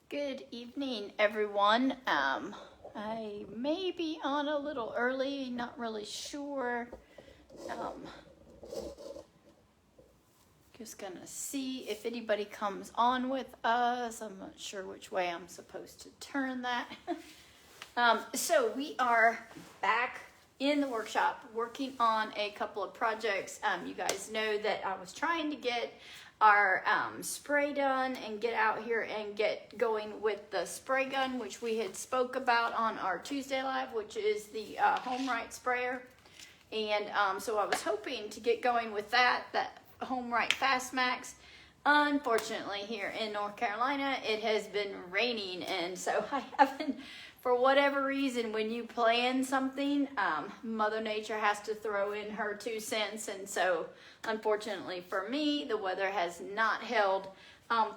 Good evening, everyone. I may be on a little early, not really sure. Just gonna see if anybody comes on with us. I'm not sure which way I'm supposed to turn that. So we are back in the workshop working on a couple of projects. You guys know that I was trying to get our spray done and get out here and get going with the spray gun, which we had spoke about on our Tuesday live, which is the HomeRite sprayer. And so I was hoping to get going with that HomeRite FastMax. Unfortunately, here in North Carolina, it has been raining, and so I haven't, for whatever reason, when you plan something, Mother Nature has to throw in her 2 cents, and so unfortunately for me, the weather has not held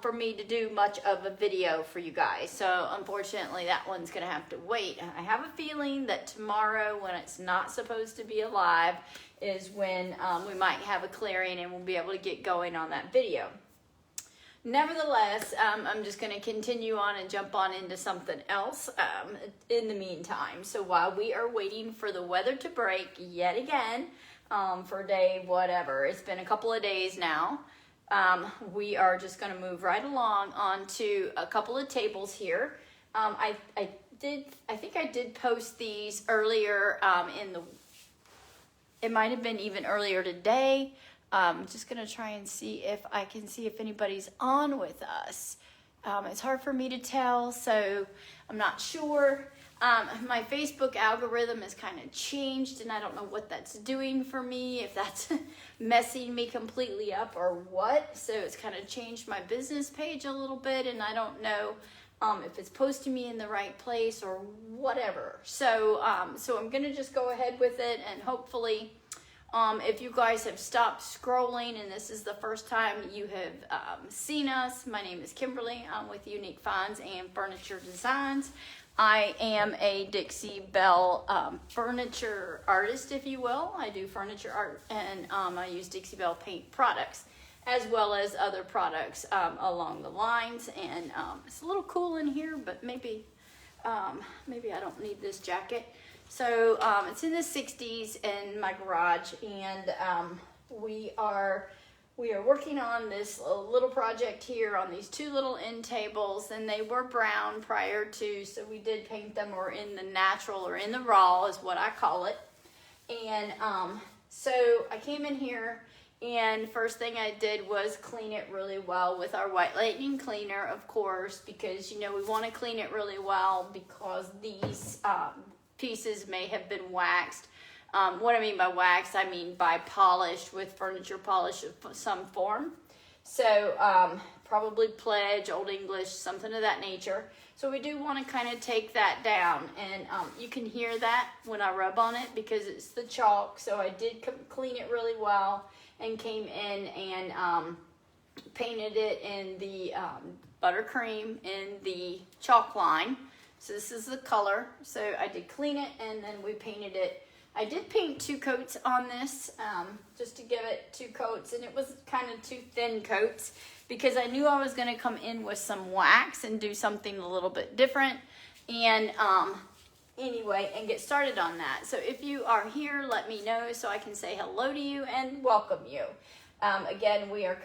for me to do much of a video for you guys. So unfortunately, that one's gonna have to wait. I have a feeling that tomorrow, when it's not supposed to be alive, is when we might have a clearing and we'll be able to get going on that video. Nevertheless, I'm just going to continue on and jump on into something else in the meantime. So while we are waiting for the weather to break yet again for day whatever, it's been a couple of days now, we are just going to move right along onto a couple of tables here. I think I did post these earlier it might have been even earlier today. I'm just gonna try and see if I can see if anybody's on with us. It's hard for me to tell, so I'm not sure. My Facebook algorithm has kind of changed, and I don't know what that's doing for me, if that's messing me completely up or what. So it's kind of changed my business page a little bit, and I don't know if it's posting me in the right place or whatever. So I'm gonna just go ahead with it, and hopefully if you guys have stopped scrolling and this is the first time you have seen us, my name is Kimberly. I'm with Unique Finds and Furniture Designs. I am a Dixie Belle furniture artist, if you will. I do furniture art, and I use Dixie Belle paint products as well as other products along the lines. And it's a little cool in here, but maybe I don't need this jacket. So it's in the 60s in my garage, and we are working on this little project here on these 2 little end tables, and they were brown prior to, so we did paint them, or in the natural or in the raw is what I call it. And so I came in here, and first thing I did was clean it really well with our White Lightning cleaner, of course, because you know we want to clean it really well because these pieces may have been waxed. What I mean by waxed, I mean by polished with furniture polish of some form. So probably Pledge, Old English, something of that nature. So we do want to kind of take that down, and you can hear that when I rub on it because it's the chalk. So I did clean it really well and came in and painted it in the buttercream in the chalk line. So this is the color. So I did clean it, and then we painted it. I did paint 2 coats on this, just to give it 2 coats, and it was kind of 2 thin coats because I knew I was going to come in with some wax and do something a little bit different, and anyway, and get started on that. So if you are here, let me know so I can say hello to you and welcome you. Again, we are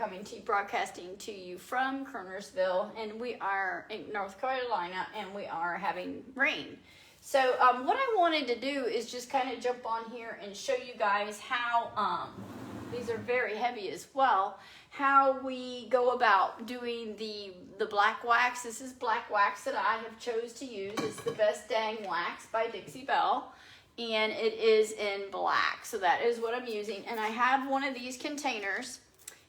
broadcasting to you from Kernersville, and we are in North Carolina, and we are having rain. So what I wanted to do is just kind of jump on here and show you guys how, these are very heavy as well, how we go about doing the black wax. This is black wax that I have chose to use. It's the Best Dang Wax by Dixie Belle, and it is in black. So that is what I'm using, and I have one of these containers,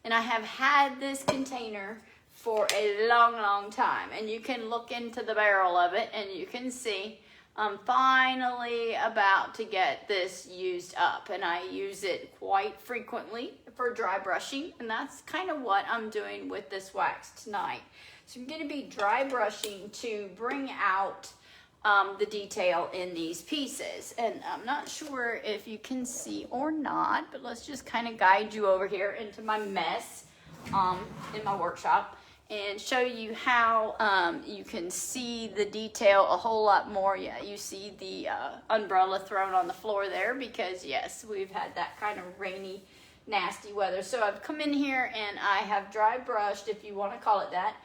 and I have had this container for a long time, and you can look into the barrel of it and you can see I'm finally about to get this used up, and I use it quite frequently for dry brushing, and that's kind of what I'm doing with this wax tonight. So I'm going to be dry brushing to bring out the detail in these pieces, and I'm not sure if you can see or not, but let's just kind of guide you over here into my mess in my workshop. and show you how you can see the detail a whole lot more. Yeah, you see the umbrella thrown on the floor there because, yes, we've had that kind of rainy, nasty weather. So I've come in here and I have dry brushed, if you want to call it that,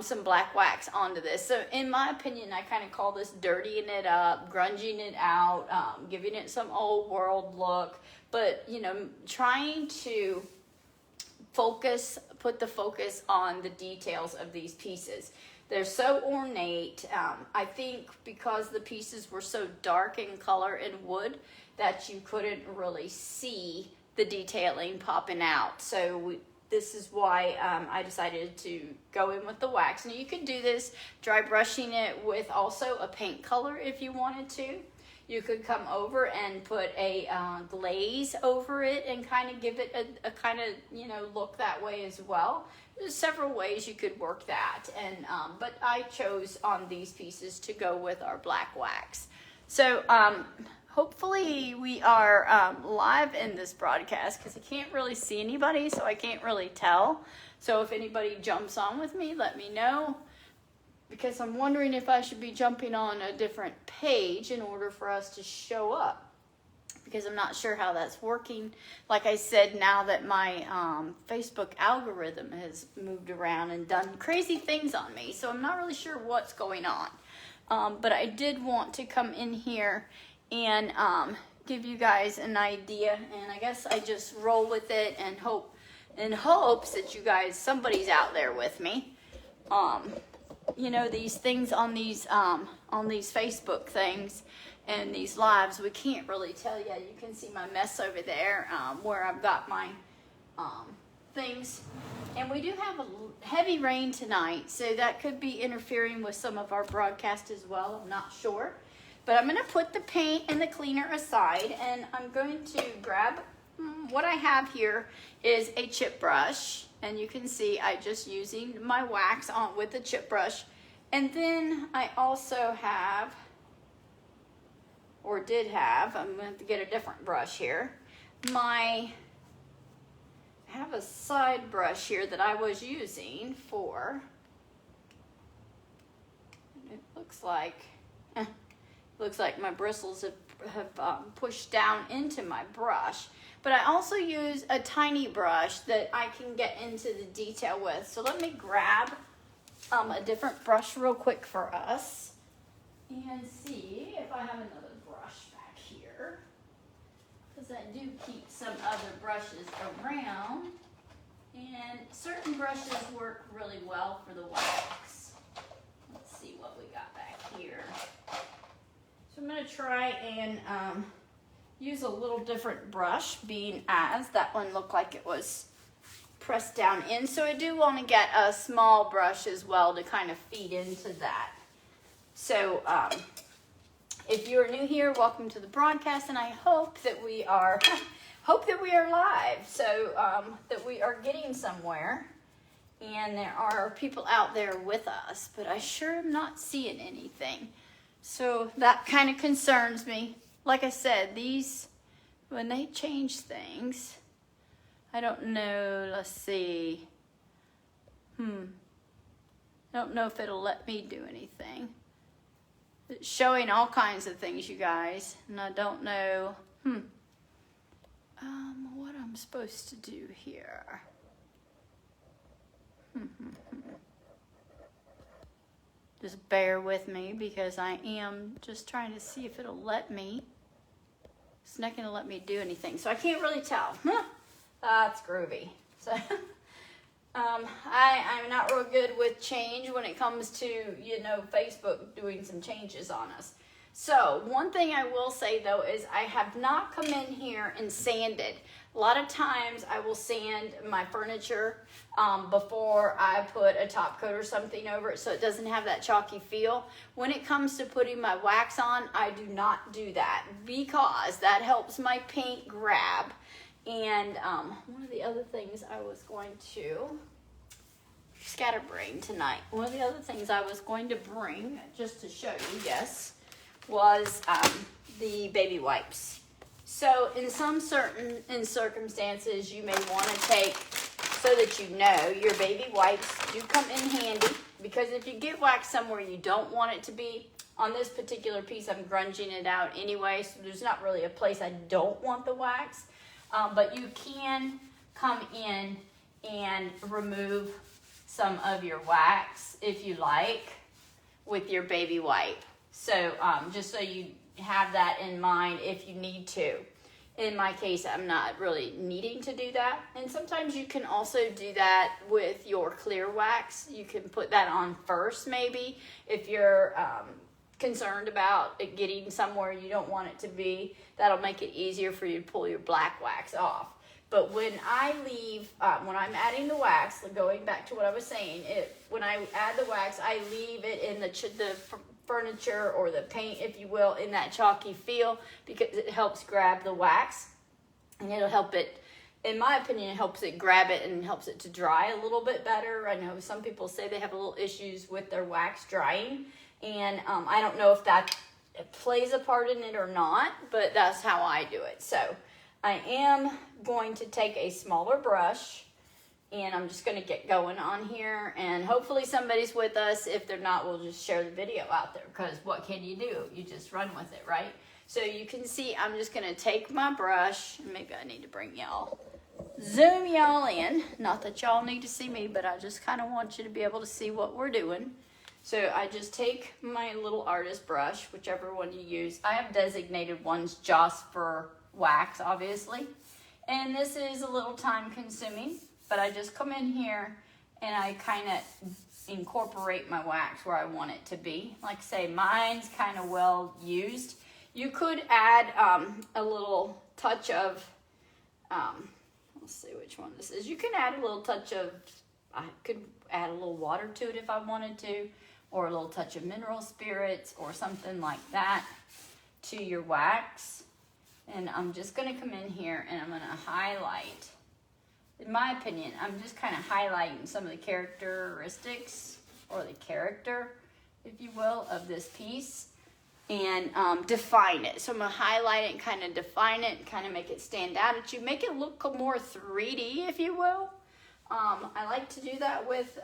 some black wax onto this. So in my opinion, I kind of call this dirtying it up, grunging it out, giving it some old world look, but, you know, trying to put the focus on the details of these pieces. They're so ornate. I think because the pieces were so dark in color and wood that you couldn't really see the detailing popping out. So this is why I decided to go in with the wax. Now you could do this dry brushing it with also a paint color if you wanted to. You could come over and put a glaze over it and kind of give it a kind of, you know, look that way as well. There's several ways you could work that, and but I chose on these pieces to go with our black wax. So hopefully we are live in this broadcast because I can't really see anybody, so I can't really tell. So if anybody jumps on with me, let me know, because I'm wondering if I should be jumping on a different page in order for us to show up, because I'm not sure how that's working. Like I said, now that my Facebook algorithm has moved around and done crazy things on me, so I'm not really sure what's going on. But I did want to come in here and give you guys an idea, and I guess I just roll with it and hope in hopes that you guys, somebody's out there with me. You know, these things on these Facebook things and these lives, we can't really tell yet. You can see my mess over there where I've got my things. And we do have a heavy rain tonight, so that could be interfering with some of our broadcast as well. I'm not sure. But I'm going to put the paint and the cleaner aside, and I'm going to grab what I have here is a chip brush. And you can see I just using my wax on with the chip brush. And then I also have, or did have, I'm going to have to get a different brush here. I have a side brush here that I was using for, it looks like my bristles have pushed down into my brush. But I also use a tiny brush that I can get into the detail with. So let me grab a different brush real quick for us and see if I have another brush back here, because I do keep some other brushes around, and certain brushes work really well for the wax. Let's see what we got back here. So I'm going to try and use a little different brush, being as that one looked like it was pressed down in. So I do want to get a small brush as well to kind of feed into that. So if you're new here, welcome to the broadcast, and I hope that we are live, so that we are getting somewhere and there are people out there with us, but I sure am not seeing anything. So that kind of concerns me. Like I said, these, when they change things, I don't know, let's see. I don't know if it'll let me do anything. It's showing all kinds of things, you guys, and I don't know, what I'm supposed to do here. Just bear with me because I am just trying to see if it'll let me. It's not going to let me do anything, so I can't really tell. That's groovy. So I'm not real good with change when it comes to, you know, Facebook doing some changes on us. So one thing I will say though is I have not come in here and sanded. A lot of times I will sand my furniture before I put a top coat or something over it so it doesn't have that chalky feel. When it comes to putting my wax on, I do not do that because that helps my paint grab. And one of the other things I was going to, scatterbrain tonight, one of the other things I was going to bring, just to show you, yes, was the baby wipes. So in some certain circumstances, you may want to take so that you know, your baby wipes do come in handy, because if you get wax somewhere you don't want it to be, on this particular piece I'm grunging it out anyway, so there's not really a place I don't want the wax, but you can come in and remove some of your wax if you like with your baby wipe. So just so you have that in mind if you need to. In my case, I'm not really needing to do that. And sometimes you can also do that with your clear wax. You can put that on first maybe if you're concerned about it getting somewhere you don't want it to be. That'll make it easier for you to pull your black wax off. But when I leave, when I'm adding the wax, going back to what I was saying, when I add the wax, I leave it in the furniture or the paint, if you will, in that chalky feel, because it helps grab the wax, and it'll help it, in my opinion, it helps it grab it and helps it to dry a little bit better. I know some people say they have a little issues with their wax drying, and I don't know if that plays a part in it or not, but that's how I do it. So I am going to take a smaller brush, and I'm just going to get going on here, and hopefully somebody's with us. If they're not, we'll just share the video out there, because what can you do? You just run with it, right? So you can see I'm just going to take my brush, and maybe I need to bring y'all, zoom y'all in. Not that y'all need to see me, but I just kind of want you to be able to see what we're doing. So I just take my little artist brush, whichever one you use. I have designated ones just for wax, obviously. And this is a little time consuming, but I just come in here and I kind of incorporate my wax where I want it to be. Like I say, mine's kind of well used. You could add a little touch of, let's see which one this is. You can add a little touch of, I could add a little water to it if I wanted to, or a little touch of mineral spirits or something like that to your wax. And I'm just going to come in here and I'm going to highlight. In my opinion, I'm just kind of highlighting some of the characteristics, or the character, if you will, of this piece, and define it. So I'm going to highlight it and kind of define it and kind of make it stand out at you, make it look more 3D, if you will. I like to do that with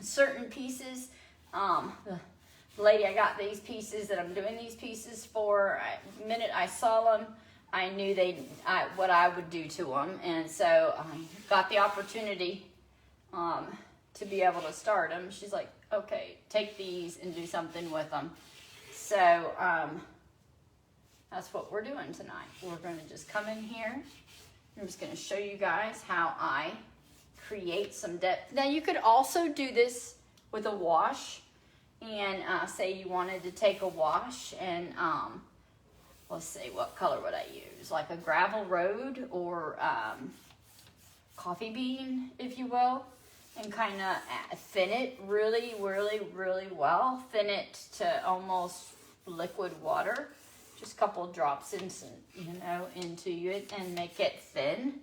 certain pieces. The lady I got these pieces that I'm doing these pieces for, the minute I saw them, I knew what I would do to them, and so I got the opportunity to be able to start them. She's like, okay, take these and do something with them. So that's what we're doing tonight. We're going to just come in here. I'm just going to show you guys how I create some depth. Now you could also do this with a wash, and say you wanted to take a wash and let's see, what color would I use? Like a gravel road or coffee bean, if you will, and kind of thin it really, really, really well. Thin it to almost liquid water. Just a couple drops into it and make it thin,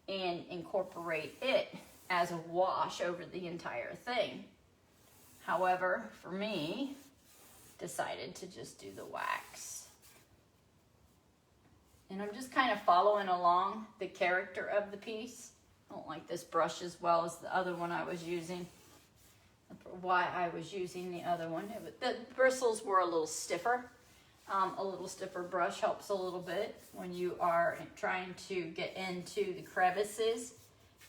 and incorporate it as a wash over the entire thing. However, for me, decided to just do the wax. And I'm just kind of following along the character of the piece. I don't like this brush as well as the other one I was using. Why I was using the other one. The bristles were a little stiffer. A little stiffer brush helps a little bit when you are trying to get into the crevices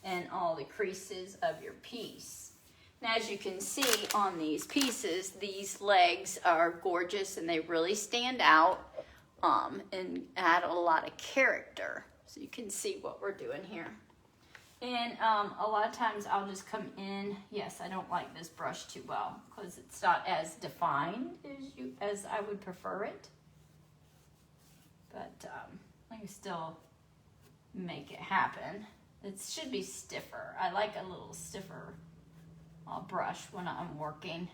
and all the creases of your piece. Now, as you can see on these pieces, these legs are gorgeous and they really stand out and add a lot of character. So you can see what we're doing here. And a lot of times I'll just come in. Yes, I don't like this brush too well because it's not as defined as I would prefer it. But I can still make it happen. It should be stiffer. I like a little stiffer brush when I'm working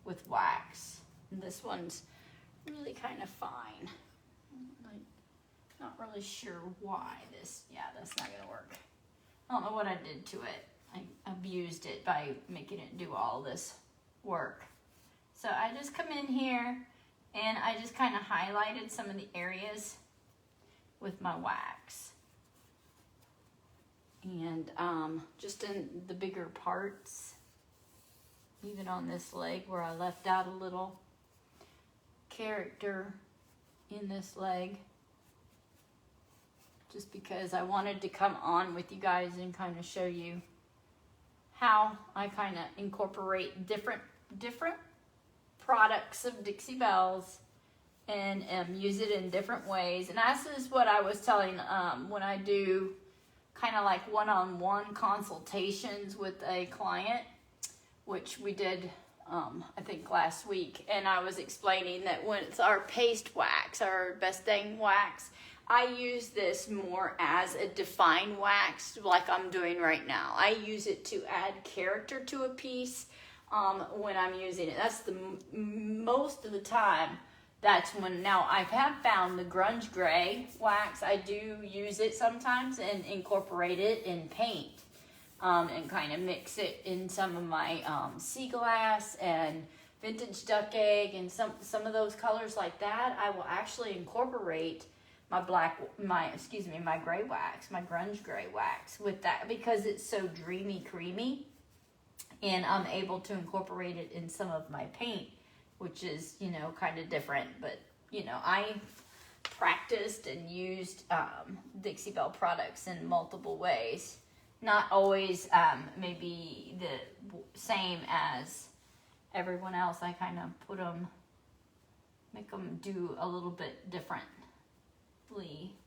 with wax. And this one's really kind of fine. I'm not really sure why that's not going to work. I don't know what I did to it. I abused it by making it do all this work. So I just come in here and I just kind of highlighted some of the areas with my wax. And just in the bigger parts, even on this leg where I left out a little character in this leg, just because I wanted to come on with you guys and kind of show you how I kind of incorporate different products of Dixie Belle's and use it in different ways. And this is what I was telling when I do kind of like one-on-one consultations with a client, which we did I think last week, and I was explaining that when it's our paste wax, our Best Dang wax, I use this more as a define wax like I'm doing right now. I use it to add character to a piece when I'm using it. That's the most of the time. That's when, now I have found the grunge gray wax, I do use it sometimes and incorporate it in paint and kind of mix it in some of my sea glass and vintage duck egg and some of those colors like that. I will actually incorporate my gray wax, my grunge gray wax with that because it's so dreamy, creamy, and I'm able to incorporate it in some of my paint, which is, you know, kind of different. But, you know, I practiced and used Dixie Belle products in multiple ways. Not always maybe the same as everyone else. I kind of make them do a little bit differently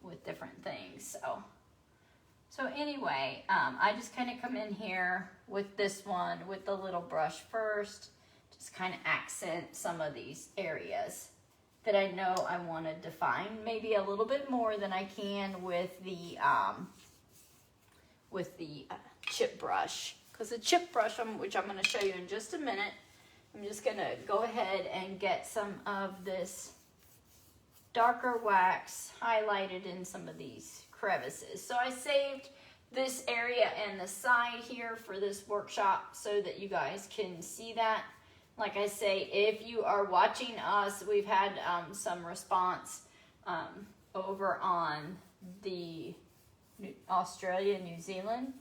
with different things. So anyway, I just kind of come in here with this one with the little brush first. Just kind of accent some of these areas that I know I want to define maybe a little bit more than I can with the chip brush. Because the chip brush, which I'm going to show you in just a minute, I'm just going to go ahead and get some of this darker wax highlighted in some of these crevices. So I saved this area and the side here for this workshop so that you guys can see that. Like I say, if you are watching us, we've had some response over on the Australia, New Zealand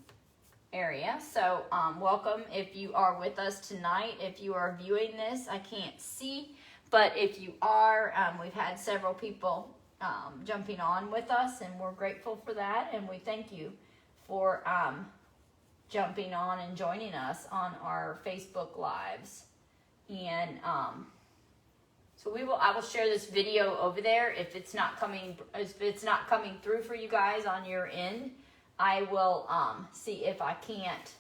area. So welcome if you are with us tonight. If you are viewing this, I can't see, but if you are, we've had several people jumping on with us, and we're grateful for that, and we thank you for jumping on and joining us on our Facebook Lives. And so I will share this video over there. If it's not coming through for you guys on your end, I will see if I can't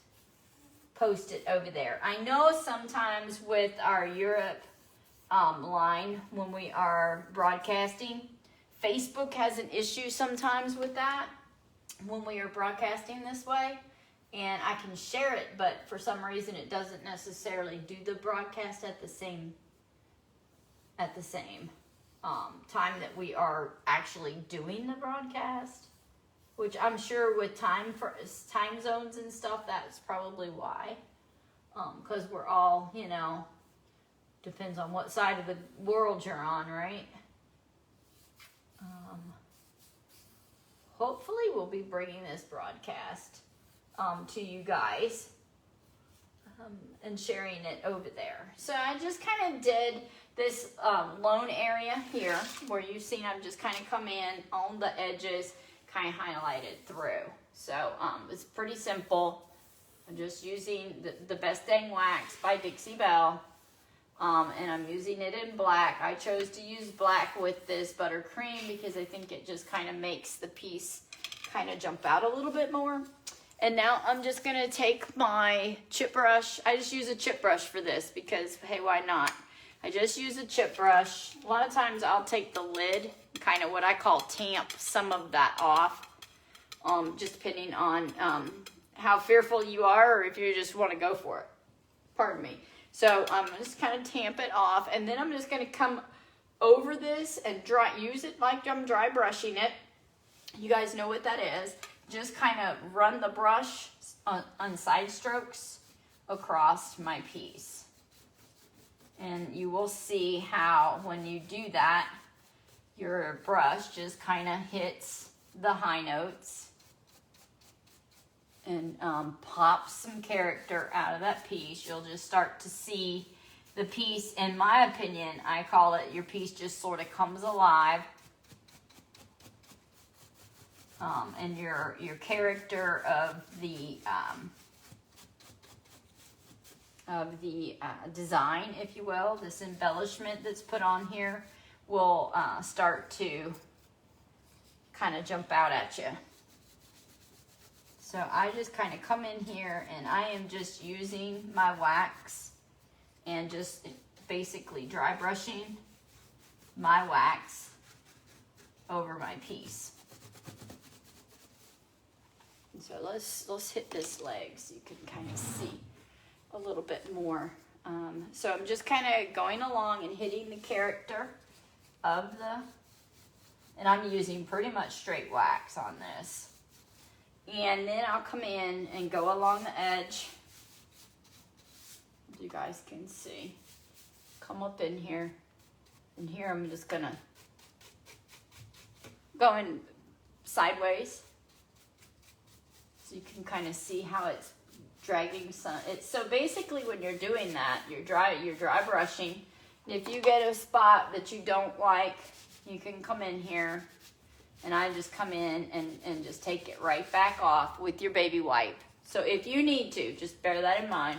post it over there. I know sometimes with our Europe line, when we are broadcasting, Facebook has an issue sometimes with that when we are broadcasting this way. And I can share it, but for some reason it doesn't necessarily do the broadcast at the same time that we are actually doing the broadcast. Which I'm sure with time zones and stuff, that's probably why. Because we're all, you know, depends on what side of the world you're on, right? Hopefully we'll be bringing this broadcast to you guys and sharing it over there. So I just kind of did this lone area here where you've seen I've just kind of come in on the edges, kind of highlighted through. So it's pretty simple. I'm just using the Best Dang Wax by Dixie Belle. And I'm using it in black. I chose to use black with this buttercream because I think it just kind of makes the piece kind of jump out a little bit more. And now I'm just going to take my chip brush. I just use a chip brush for this because, hey, why not? I just use a chip brush. A lot of times I'll take the lid, kind of what I call tamp some of that off, just depending on how fearful you are or if you just want to go for it. Pardon me. So I'm just kind of tamp it off, and then I'm just going to come over this and use it like I'm dry brushing it. You guys know what that is. Just kind of run the brush on side strokes across my piece. And you will see how when you do that, your brush just kind of hits the high notes and pop some character out of that piece. You'll just start to see the piece, in my opinion, I call it, your piece just sort of comes alive. And your character of the design, if you will, this embellishment that's put on here will start to kind of jump out at you. So I just kind of come in here and I am just using my wax and just basically dry brushing my wax over my piece. So let's hit this leg so you can kind of see a little bit more. So I'm just kind of going along and hitting the character of and I'm using pretty much straight wax on this. And then I'll come in and go along the edge. You guys can see. Come up in here. And here I'm just gonna go in sideways. So you can kind of see how it's dragging some. So basically when you're doing that, you're dry brushing. And if you get a spot that you don't like, you can come in here and I just come in and just take it right back off with your baby wipe. So if you need to, just bear that in mind.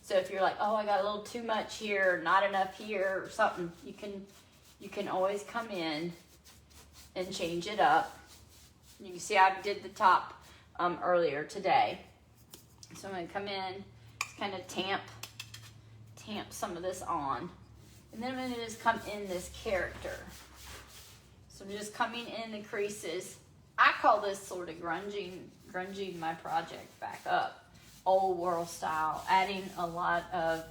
So if you're like, oh, I got a little too much here, not enough here or something, you can always come in and change it up. You can see I did the top earlier today. So I'm going to come in, just kind of tamp some of this on. And then I'm going to just come in this character. So I'm just coming in the creases. I call this sort of grunging my project back up. Old world style. Adding a lot of,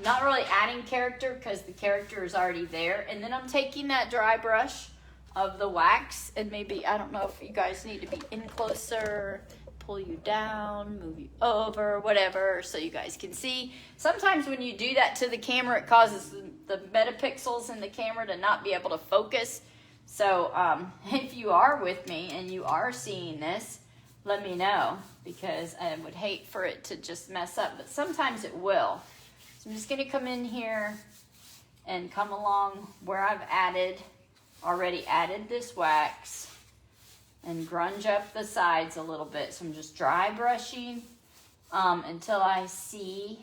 not really adding character because the character is already there. And then I'm taking that dry brush of the wax and maybe, I don't know if you guys need to be in closer, pull you down, move you over, whatever, so you guys can see. Sometimes when you do that to the camera, it causes the metapixels in the camera to not be able to focus. So if you are with me and you are seeing this, let me know because I would hate for it to just mess up, but sometimes it will. So I'm just gonna come in here and come along where I've already added this wax and grunge up the sides a little bit. So I'm just dry brushing until I see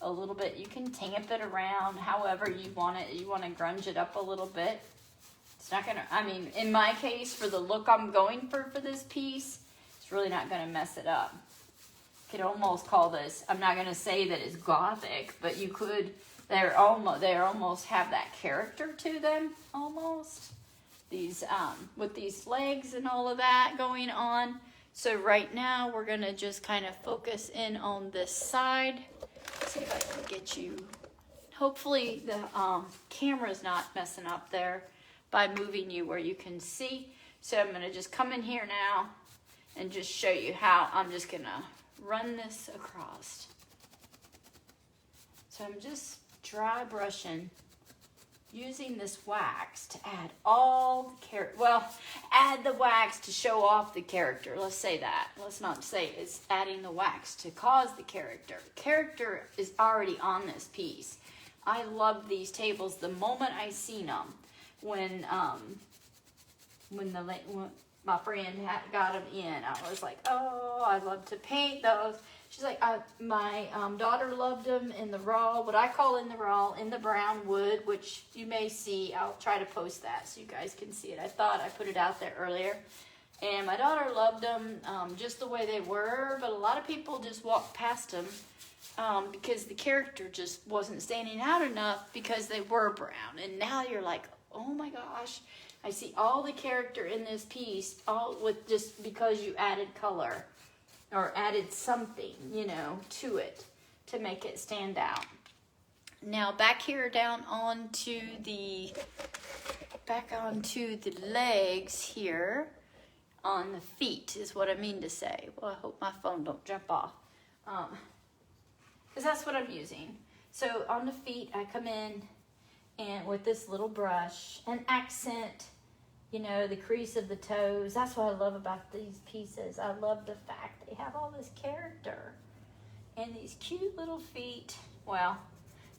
a little bit. You can tamp it around however you want it. You want to grunge it up a little bit. It's not gonna, I mean, in my case, for the look I'm going for this piece, it's really not gonna mess it up. You could almost call this, I'm not gonna say that it's gothic, but you could, they almost have that character to them, almost. These, with these legs and all of that going on. So right now we're gonna just kind of focus in on this side. See if I can get you, hopefully the camera's not messing up there by moving you where you can see. So I'm gonna just come in here now and just show you how I'm just gonna run this across. So I'm just dry brushing using this wax to add all the character. Well, add the wax to show off the character. Let's say that. Let's not say it's adding the wax to cause the character. The character is already on this piece. I love these tables. The moment I seen them, when my friend got them in, I was like, oh, I love to paint those. She's like, my daughter loved them in the raw, what I call in the brown wood, which you may see. I'll try to post that so you guys can see it. I thought I put it out there earlier. And my daughter loved them just the way they were, but a lot of people just walked past them because the character just wasn't standing out enough because they were brown. And now you're like, oh my gosh, I see all the character in this piece, all with just because you added color. Or added something, you know, to it to make it stand out. Now back here down onto the legs here, on the feet is what I mean to say. Well, I hope my phone don't jump off. Because that's what I'm using. So on the feet, I come in and with this little brush and accent you know, the crease of the toes. That's what I love about these pieces. I love the fact they have all this character. And these cute little feet, well,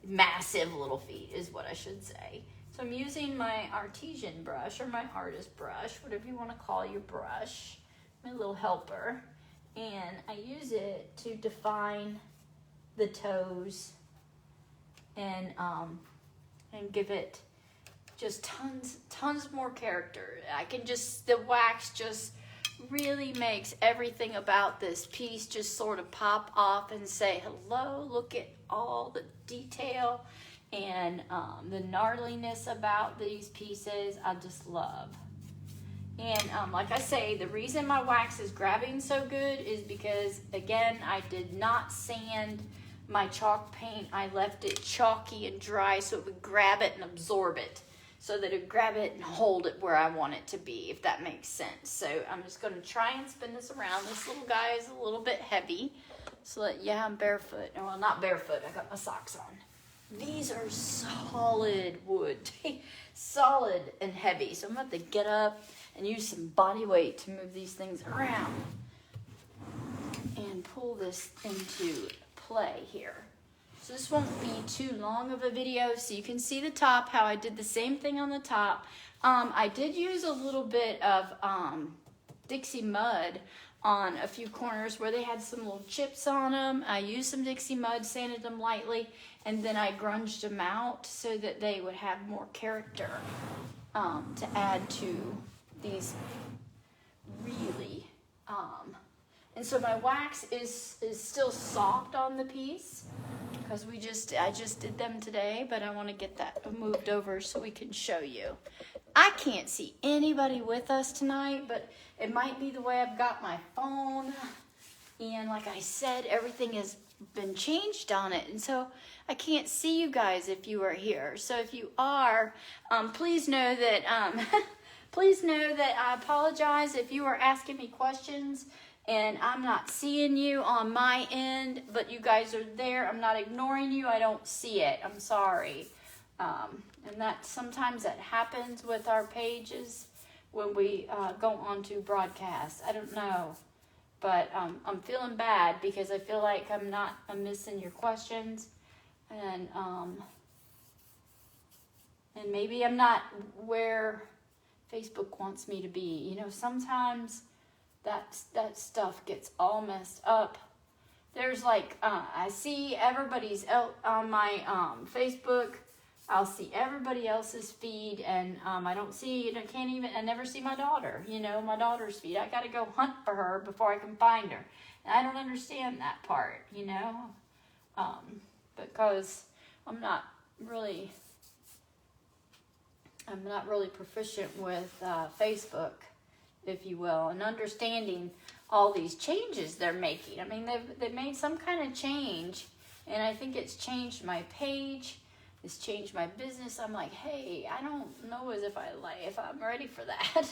massive little feet is what I should say. So I'm using my artesian brush or my artist brush, whatever you want to call your brush, my little helper. And I use it to define the toes and give it just tons more character. The wax just really makes everything about this piece just sort of pop off and say, hello, look at all the detail and the gnarliness about these pieces. I just love. And like I say, the reason my wax is grabbing so good is because, again, I did not sand my chalk paint. I left it chalky and dry so it would grab it and absorb it, so that it would grab it and hold it where I want it to be, if that makes sense. So I'm just going to try and spin this around. This little guy is a little bit heavy. So yeah, I'm barefoot. Well, not barefoot. I got my socks on. These are solid wood. Solid and heavy. So I'm going to have to get up and use some body weight to move these things around and pull this into play here. So this won't be too long of a video, so you can see the top, how I did the same thing on the top. I did use a little bit of Dixie Mud on a few corners where they had some little chips on them. I used some Dixie Mud, sanded them lightly, and then I grunged them out so that they would have more character to add to these really. And so my wax is still soft on the piece because I just did them today, but I want to get that moved over so we can show you. I can't see anybody with us tonight, but it might be the way I've got my phone. And like I said, everything has been changed on it. And so I can't see you guys if you are here. So if you are, please know that please know that I apologize if you are asking me questions and I'm not seeing you on my end, but you guys are there. I'm not ignoring you. I don't see it. I'm sorry. And that sometimes that happens with our pages when we go on to broadcast. I don't know. But I'm feeling bad because I feel like I'm missing your questions. And maybe I'm not where Facebook wants me to be. You know, sometimes that stuff gets all messed up. There's like, I see everybody's on my Facebook. I'll see everybody else's feed, and I don't see, I never see my daughter, my daughter's feed. I got to go hunt for her before I can find her. And I don't understand that part, because I'm not really proficient with Facebook, if you will, and understanding all these changes they're making. I mean, they've made some kind of change, and I think it's changed my page. It's changed my business. I'm like, hey, I don't know if I'm ready for that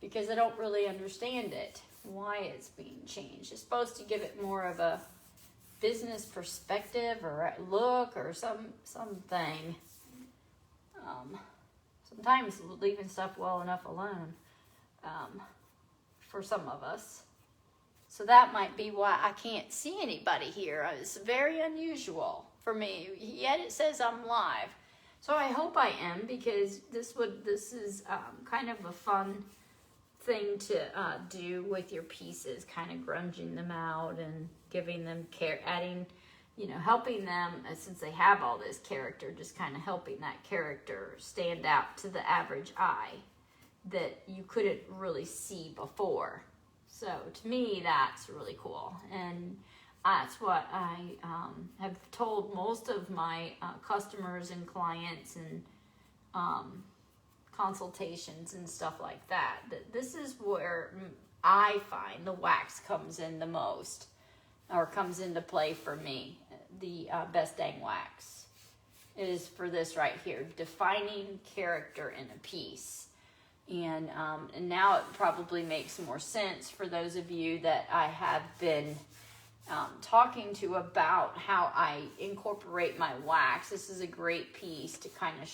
because I don't really understand it, why it's being changed. It's supposed to give it more of a business perspective or look or something. Sometimes leaving stuff well enough alone for some of us. So that might be why I can't see anybody here. It's very unusual for me, yet it says I'm live. So I hope I am, because this is kind of a fun thing to do with your pieces, kind of grunging them out and giving them care, adding, helping them, since they have all this character, just kind of helping that character stand out to the average eye that you couldn't really see before. So to me, that's really cool. And that's what I have told most of my customers and clients and consultations and stuff like that. That this is where I find the wax comes in the most, or comes into play for me. The best dang wax is for this right here, defining character in a piece. And now it probably makes more sense for those of you that I have been talking to about how I incorporate my wax. This is a great piece to kind of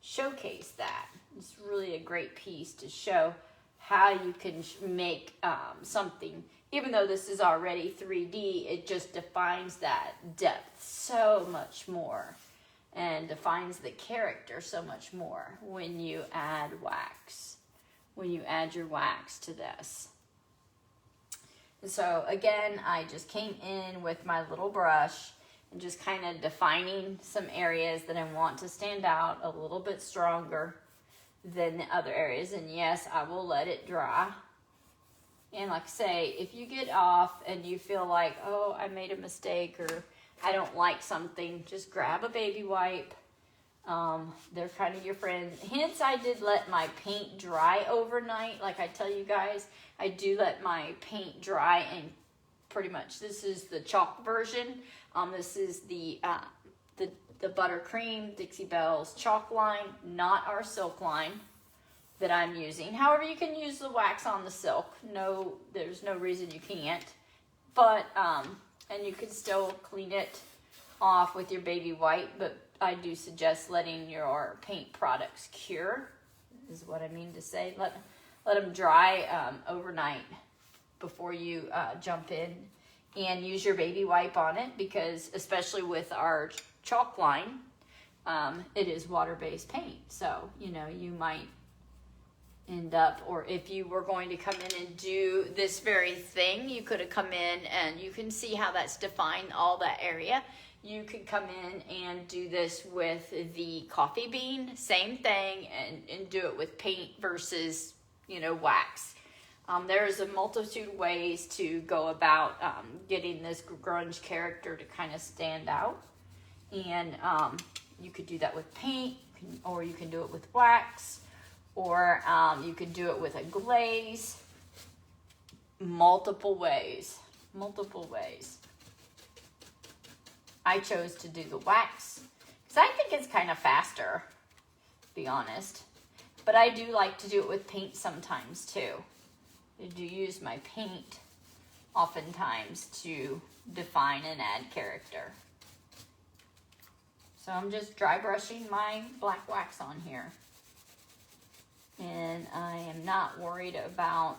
showcase that, It's really a great piece to show how you can make something, even though this is already 3D, it just defines that depth so much more and defines the character so much more when you add wax, when you add your wax to this. And so again, I just came in with my little brush and just kind of defining some areas that I want to stand out a little bit stronger than the other areas. And yes, I will let it dry. And like I say, if you get off and you feel like, oh, I made a mistake or I don't like something, just grab a baby wipe. They're kind of your friend. Hence, I did let my paint dry overnight. Like I tell you guys, I do let my paint dry, and pretty much this is the chalk version. This is the buttercream Dixie Belle's chalk line, not our silk line that I'm using. However, you can use the wax on the silk. No, there's no reason you can't. But, and you can still clean it off with your baby wipe, but I do suggest letting your paint products cure, is what I mean to say. Let them dry overnight before you jump in and use your baby wipe on it, because especially with our chalk line, it is water-based paint. So, you know, you might end up, or if you were going to come in and do this very thing, you could have come in and you can see how that's defined all that area. You could come in and do this with the coffee bean, same thing, and do it with paint versus, you know, wax. There's a multitude of ways to go about getting this grunge character to kind of stand out. And you could do that with paint, or you can do it with wax, or you could do it with a glaze. Multiple ways. I chose to do the wax because I think it's kind of faster, to be honest. But I do like to do it with paint sometimes too. I do use my paint oftentimes to define and add character. So I'm just dry brushing my black wax on here. And I am not worried about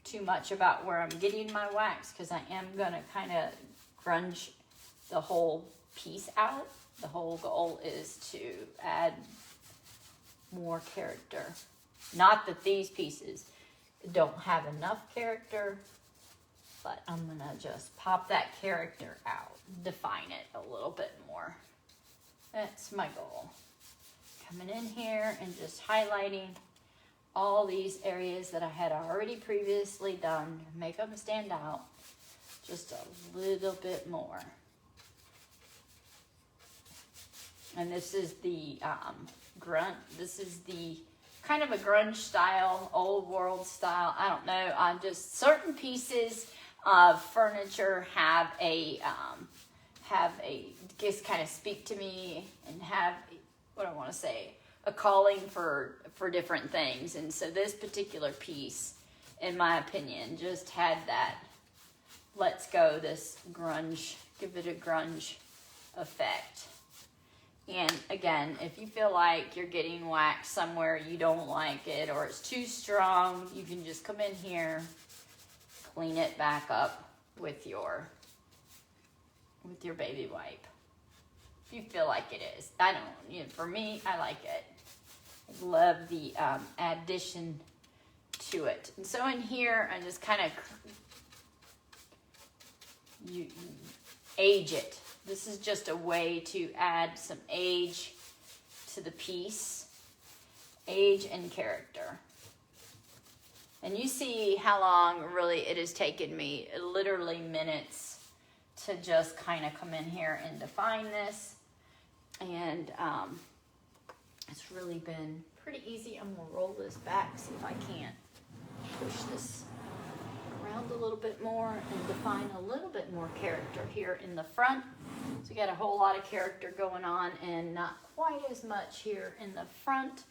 too much about where I'm getting my wax, because I am going to kind of grunge the whole piece out. The whole goal is to add more character. Not that these pieces don't have enough character, but I'm going to just pop that character out, define it a little bit more. That's my goal. Coming in here and just highlighting all these areas that I had already previously done, make them stand out just a little bit more. And this is the this is the kind of a grunge style, old world style. I don't know. I'm just, certain pieces of furniture have a just kind of speak to me and have, what I want to say, a calling for different things. And so this particular piece, in my opinion, just had that let's go, this grunge, give it a grunge effect. And again, if you feel like you're getting wax somewhere you don't like it, or it's too strong, you can just come in here, clean it back up with your baby wipe. If you feel like it is. I don't, you know, for me, I like it. I love the addition to it. And so in here, I just kind of age it. This is just a way to add some age to the piece. Age and character. And you see how long really it has taken me, literally minutes, to just kind of come in here and define this. And it's really been pretty easy. I'm going to roll this back, see if I can't push this around a little bit more and define a little bit more character here in the front. So we got a whole lot of character going on, and not quite as much here in the front,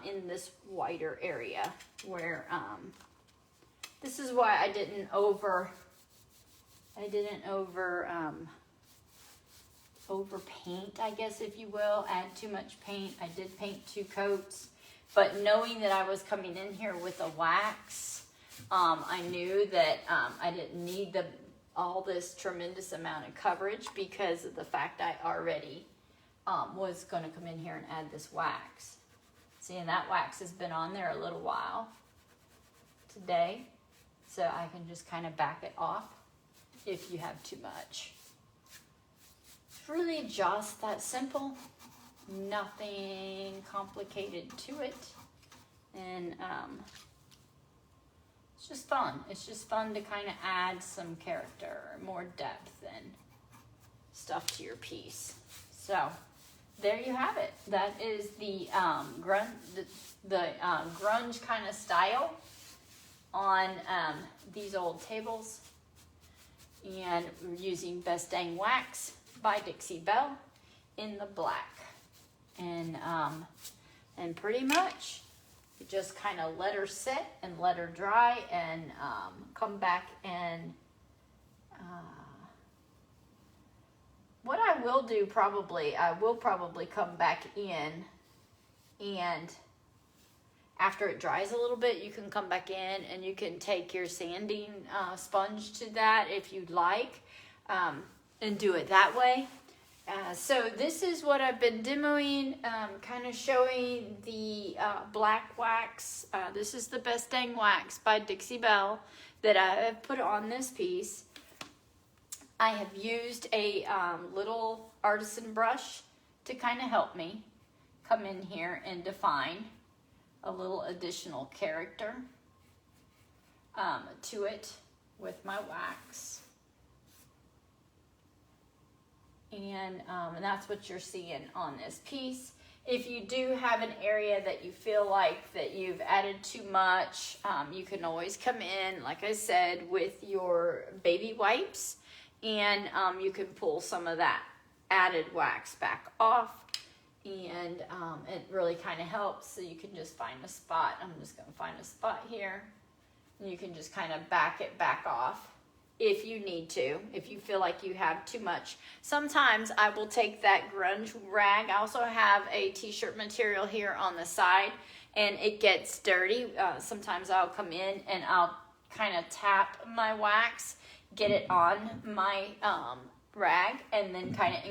in this wider area where this is why I didn't over over paint, I guess, if you will, add too much paint. I did paint 2 coats, but knowing that I was coming in here with a wax, I knew that I didn't need all this tremendous amount of coverage because of the fact I already was going to come in here and add this wax. See, and that wax has been on there a little while today, so I can just kind of back it off if you have too much. It's really just that simple, nothing complicated to it, and it's just fun. It's just fun to kind of add some character, more depth and stuff to your piece. So there you have it. That is the grunge kind of style on these old tables, and we're using Best Dang Wax by Dixie Belle in the black, and pretty much you just kind of let her sit and let her dry, and come back and what I will do I will probably come back in, and after it dries a little bit, you can come back in and you can take your sanding sponge to that if you'd like, and do it that way. So this is what I've been demoing, kind of showing the black wax. This is the Best Dang Wax by Dixie Belle that I have put on this piece. I have used a little artisan brush to kind of help me come in here and define a little additional character to it with my wax. And that's what you're seeing on this piece. If you do have an area that you feel like that you've added too much, you can always come in, like I said, with your baby wipes, and you can pull some of that added wax back off, and it really kind of helps. So you can just find a spot. I'm just going to find a spot here, and you can just kind of back it back off if you need to, if you feel like you have too much. Sometimes I will take that grunge rag. I also have a t-shirt material here on the side, and it gets dirty. Sometimes I'll come in and I'll kind of tap my wax, get it on my rag, and then kind of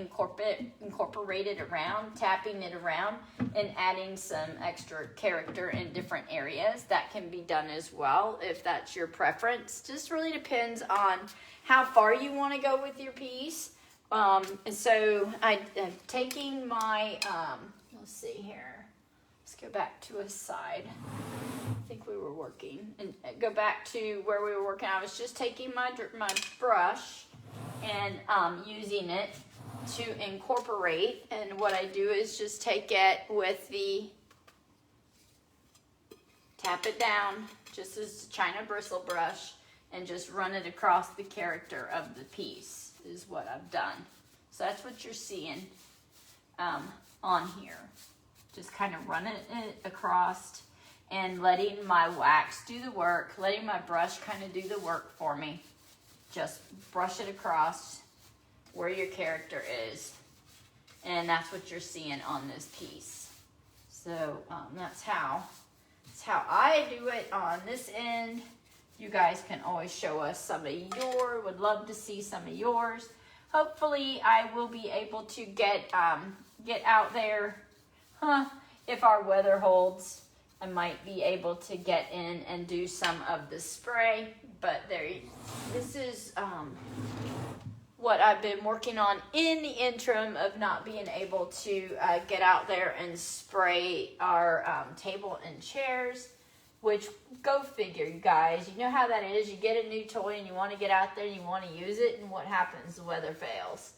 incorporate it around, tapping it around and adding some extra character in different areas. That can be done as well if that's your preference. Just really depends on how far you want to go with your piece. And so I'm taking my, let's see here. Let's go back to a side. I think we were working, and go back to where we were working. I was just taking my brush and using it to incorporate, and what I do is just take it with the, tap it down just as a China bristle brush, and just run it across the character of the piece is what I've done. So that's what you're seeing on here. Just kind of running it across and letting my wax do the work, letting my brush kind of do the work for me. Just brush it across where your character is, and that's what you're seeing on this piece. So that's how I do it on this end. You guys can always show us some of yours. Would love to see some of yours. Hopefully I will be able to get out there. If our weather holds, I might be able to get in and do some of the spray. But this is what I've been working on in the interim of not being able to get out there and spray our table and chairs. Which, go figure, you guys. You know how that is. You get a new toy and you want to get out there and you want to use it, and what happens? The weather fails.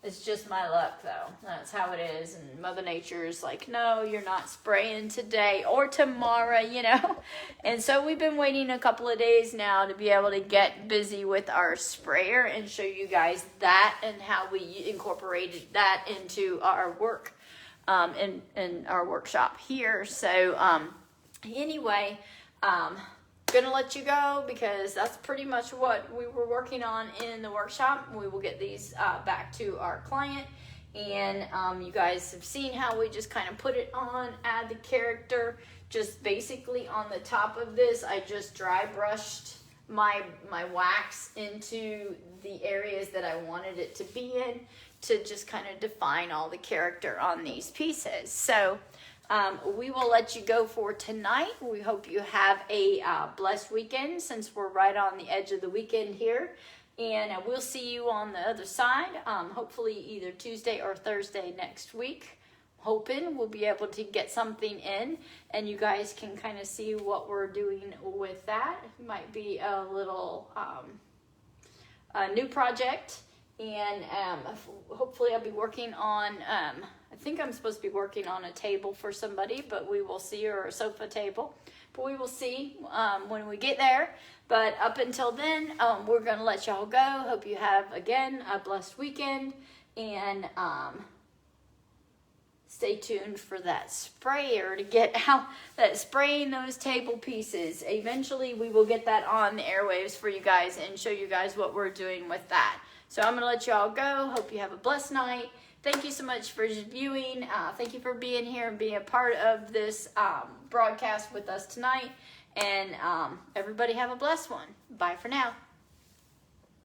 It's just my luck, though. That's how it is. And Mother Nature's like, no, you're not spraying today or tomorrow, you know. And so we've been waiting a couple of days now to be able to get busy with our sprayer and show you guys that and how we incorporated that into our work in our workshop here. So anyway, gonna let you go because that's pretty much what we were working on in the workshop. We will get these back to our client, and you guys have seen how we just kind of put it on, add the character. Just basically on the top of this, I just dry brushed my wax into the areas that I wanted it to be in, to just kind of define all the character on these pieces. So we will let you go for tonight. We hope you have a blessed weekend, since we're right on the edge of the weekend here. And we'll see you on the other side, hopefully either Tuesday or Thursday next week. Hoping we'll be able to get something in, and you guys can kind of see what we're doing with that. It might be a little a new project, and hopefully I'll be working on, I think I'm supposed to be working on a table for somebody, but we will see, or a sofa table, but we will see when we get there. But up until then, we're going to let y'all go. Hope you have, again, a blessed weekend, and stay tuned for that sprayer to get out, that spraying those table pieces. Eventually we will get that on the airwaves for you guys and show you guys what we're doing with that. So I'm going to let you all go. Hope you have a blessed night. Thank you so much for viewing. Thank you for being here and being a part of this broadcast with us tonight. And everybody have a blessed one. Bye for now.